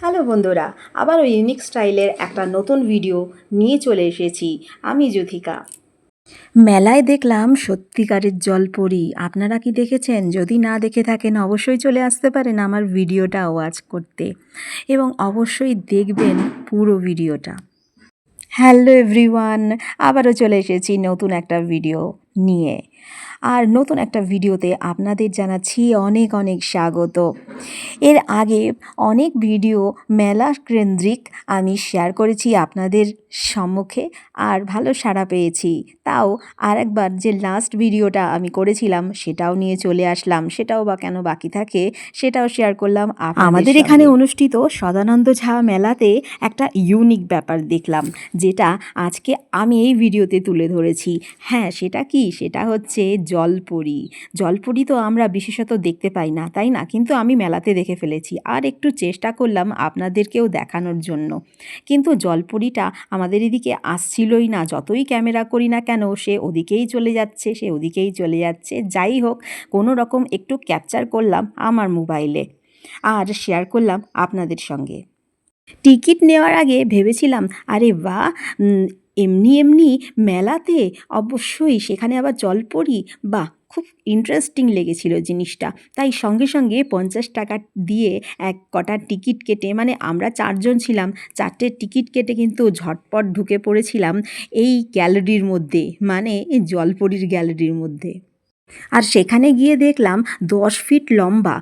Hello বন্ধুরা, আবারও unique স্টাইলের একটা নতুন ভিডিও নিয়ে চলে এসেছি। আমি যুথিকা। মেলায় দেখলাম সত্যিকারের জলপরি। আপনারা কি দেখেছেন? যদি না দেখে থাকেন অবশ্যই চলে আসতে পারেন আমার ভিডিওটা ওয়াচ করতে এবং অবশ্যই দেখবেন পুরো ভিডিওটা। হ্যালো এভরিওয়ান, আবারও চলে এসেছি নতুন একটা ভিডিও নিয়ে। আর নতুন একটা ভিডিওতে আপনাদের জানাচ্ছি অনেক অনেক স্বাগত। এর আগে অনেক ভিডিও মেলা কেন্দ্রিক আমি শেয়ার করেছি আপনাদের সম্মুখে, আর ভালো সাড়া পেয়েছি। তাও আরেকবার যে লাস্ট ভিডিওটা আমি করেছিলাম সেটাও নিয়ে চলে আসলাম, সেটাও বা কেন বাকি থাকে সেটাও শেয়ার করলাম। আমাদের এখানে অনুষ্ঠিত সদানন্দ ঝা মেলাতে একটা ইউনিক ব্যাপার দেখলাম, যেটা আজকে আমি এই ভিডিওতে তুলে ধরেছি। হ্যাঁ, সেটা কি? সেটা হচ্ছে জলপরি। জলপরি তো আমরা বিশেষত দেখতে পাই না, তাই না? কিন্তু আমি মেলাতে দেখে ফেলেছি, আর একটু চেষ্টা করলাম আপনাদেরকেও দেখানোর জন্য। কিন্তু জলপরিটা আমাদের এদিকে আসছিলই না। যতই ক্যামেরা করি না কেন সে ওদিকেই চলে যাচ্ছে, সে ওদিকেই চলে যাচ্ছে। যাই হোক, কোনো রকম একটু ক্যাপচার করলাম আমার মোবাইলে আর শেয়ার করলাম আপনাদের সঙ্গে। টিকিট নেওয়ার আগে ভেবেছিলাম, আরে বাহ, এমনি এমনি মেলাতে অবশ্যই সেখানে আবার জলপরি, বাহ, খুব ইন্টারেস্টিং লেগেছিল জিনিসটা। তাই সঙ্গে সঙ্গে 50 টাকা দিয়ে এক কটা টিকিট কেটে, মানে আমরা 4 জন ছিলাম, 4টে টিকিট কেটে কিন্তু ঝটপট ঢুকে পড়েছিলাম এই গ্যালারির মধ্যে, মানে এই জলপরির গ্যালারির মধ্যে। আর সেখানে গিয়ে দেখলাম 10 ফিট লম্বা,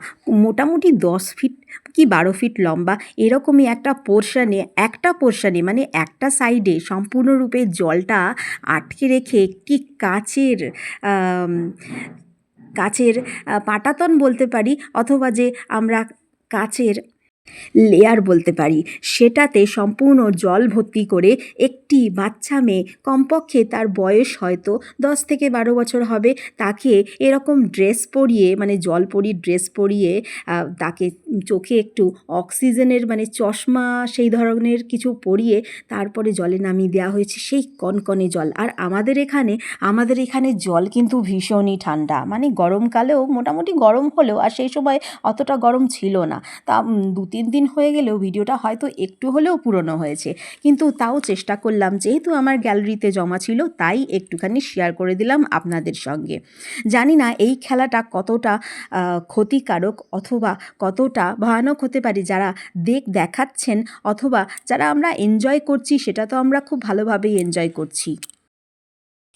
মোটামুটি 10 ফিট কি 12 ফিট লম্বা এরকমই একটা পোর্শনে মানে একটা সাইডে সম্পূর্ণরূপে জলটা আটকে রেখে একটি আম, কাচের পাটাতন বলতে পারি, অথবা যে আমরা কাচের লেয়ার বলতে পারি, সেটাতে সম্পূর্ণ জল ভর্তি করে একটি বাচ্চা মেয়ে, কমপক্ষে তার বয়স হয়তো 10 থেকে 12 বছর হবে, তাকে এরকম ড্রেস পরিয়ে, মানে জলপরির ড্রেস পরিয়ে তাকে চোখে একটু অক্সিজেনের মানে চশমা সেই ধরনের কিছু পরিয়ে তারপরে জলে নামিয়ে দেওয়া হয়েছে, সেই কনকনে জল। আর আমাদের এখানে জল কিন্তু ভীষণই ঠান্ডা, মানে গরমকালেও মোটামুটি গরম হলেও, আর সেই সময় অতটা গরম ছিল না। তা 2-3 দিন হয়ে গেলেও ভিডিওটা হয়তো একটু হলেও পুরনো হয়েছে, কিন্তু তাও চেষ্টা করলাম, যেহেতু আমার গ্যালারিতে জমা ছিল তাই একটুখানি শেয়ার করে দিলাম আপনাদের সঙ্গে। জানি না এই খেলাটা কতটা ক্ষতিকারক অথবা কতটা ভয়ানক হতে পারে যারা দেখাচ্ছেন, অথবা যারা আমরা এনজয় করছি, সেটা তো আমরা খুব ভালোভাবেই এনজয় করছি।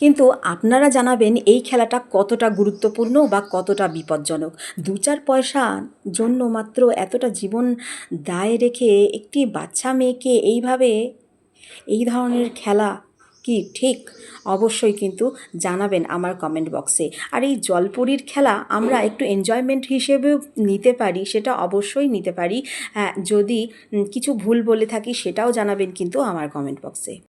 কিন্তু আপনারা জানাবেন এই খেলাটা কতটা গুরুত্বপূর্ণ বা কতটা বিপজ্জনক। 2-4 পয়সা জন্য মাত্র এতটা জীবন দায় রেখে একটি বাচ্চা মেয়েকে এইভাবে এই ধরনের খেলা কি ঠিক? অবশ্যই কিন্তু জানাবেন আমার কমেন্ট বক্সে। আর এই জলপরীর খেলা আমরা একটু এনজয়মেন্ট হিসেবেও নিতে পারি, সেটা অবশ্যই নিতে পারি। হ্যাঁ, যদি কিছু ভুল বলে থাকি সেটাও জানাবেন কিন্তু আমার কমেন্ট বক্সে।